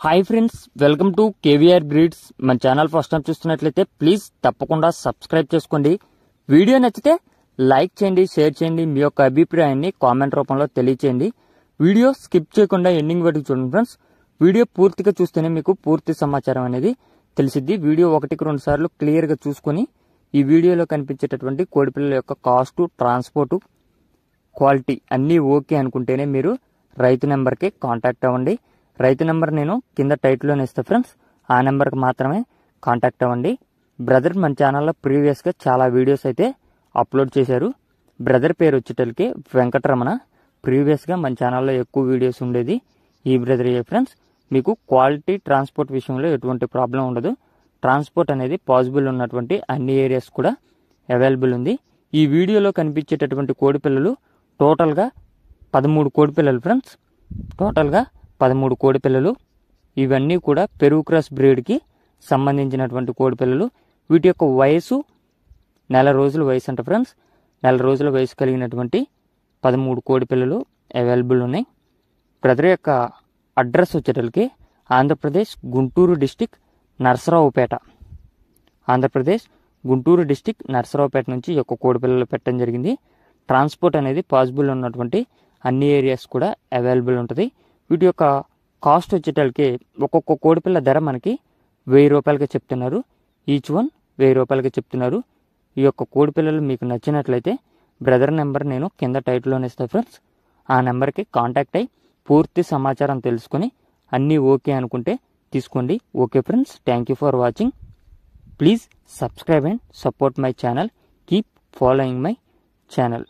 Hi friends, welcome to KVR breeds. మన channel first time చూస్తున్నట్లయితే please తప్పకుండా సబ్స్క్రైబ్ చేసుకోండి. వీడియో నచ్చితే లైక్ చేయండి, షేర్ చేయండి, మీ యొక్క అభిప్రాయాన్ని కామెంట్ రూపంలో తెలియచేయండి. వీడియో స్కిప్ చేయకుండా ఎండింగ్ వరకు చూడండి ఫ్రెండ్స్. వీడియో పూర్తిగా చూస్తేనే మీకు పూర్తి సమాచారం అనేది తెలిసిద్ది. వీడియో 1-2 సార్లు క్లియర్గా చూసుకొని ఈ వీడియోలో కనిపించేటటువంటి కోడిపిల్లల యొక్క కాస్టు, ట్రాన్స్పోర్టు, క్వాలిటీ అన్నీ ఓకే అనుకుంటేనే మీరు రైతు నెంబర్కి కాంటాక్ట్ అవ్వండి. రైతు నెంబర్ నేను కింద టైటిల్లోనే ఇస్తాను ఫ్రెండ్స్. ఆ నెంబర్కి మాత్రమే కాంటాక్ట్ అవ్వండి. బ్రదర్ మన ఛానల్లో ప్రీవియస్గా చాలా వీడియోస్ అయితే అప్లోడ్ చేశారు. బ్రదర్ పేరు వచ్చేటలకి వెంకటరమణ. ప్రీవియస్గా మన ఛానల్లో ఎక్కువ వీడియోస్ ఉండేది ఈ బ్రదర్. ఫ్రెండ్స్, మీకు క్వాలిటీ, ట్రాన్స్పోర్ట్ విషయంలో ఎటువంటి ప్రాబ్లం ఉండదు. ట్రాన్స్పోర్ట్ అనేది పాసిబుల్ ఉన్నటువంటి అన్ని ఏరియాస్ కూడా అవైలబుల్ ఉంది. ఈ వీడియోలో కనిపించేటటువంటి కోడిపిల్లలు టోటల్గా 13 కోడిపిల్లలు ఫ్రెండ్స్. టోటల్గా 13 కోడిపిల్లలు. ఇవన్నీ కూడా పెరుగు క్రాస్ బ్రీడ్కి సంబంధించినటువంటి కోడిపిల్లలు. వీటి యొక్క వయసు 1 నెల రోజుల వయసు అంట ఫ్రెండ్స్. 1 నెల రోజుల వయసు కలిగినటువంటి 13 కోడిపిల్లలు అవైలబుల్ ఉన్నాయి. బ్రదర్ యొక్క అడ్రస్ వచ్చేటలకి ఆంధ్రప్రదేశ్ గుంటూరు డిస్టిక్ నరసరావుపేట. ఆంధ్రప్రదేశ్ గుంటూరు డిస్టిక్ నరసరావుపేట నుంచి ఈ యొక్క కోడిపిల్లలు పెట్టడం జరిగింది. ట్రాన్స్పోర్ట్ అనేది పాసిబుల్ ఉన్నటువంటి అన్ని ఏరియాస్ కూడా అవైలబుల్ ఉంటుంది. వీటి యొక్క కాస్ట్ వచ్చేటలకి ఒక్కొక్క కోడిపిల్ల ధర మనకి 1000 రూపాయలకి చెప్తున్నారు. ఈచ్ వన్ 1000 రూపాయలకి చెప్తున్నారు. ఈ యొక్క కోడిపిల్లలు మీకు నచ్చినట్లయితే బ్రదర్ నెంబర్ నేను కింద టైటిల్లోనే ఇస్తాను ఫ్రెండ్స్. ఆ నెంబర్కి కాంటాక్ట్ అయ్యి పూర్తి సమాచారం తెలుసుకొని అన్నీ ఓకే అనుకుంటే తీసుకోండి. Okay friends, thank you for watching. Please subscribe and support my channel. Keep following my channel.